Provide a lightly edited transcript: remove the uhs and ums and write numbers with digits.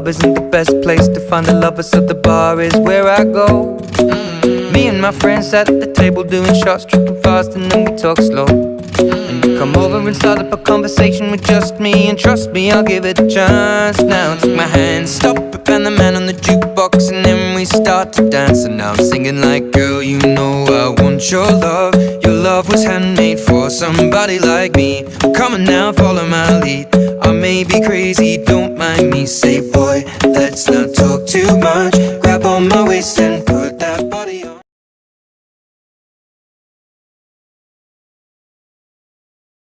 isn't the best place to find a lover, so the bar is where I go. Me and my friends at the table doing shots, tripping fast, and then we talk slow. And you come over and start up a conversation with just me, and trust me, I'll give it a chance. Now take my hand, stop it, and the man on the jukebox, and then we start to dance. And now I'm singing like, girl, you know I want your love. Your love was handmade for somebody like me. Come on now, follow my lead. I may be crazy, don't mind me. Say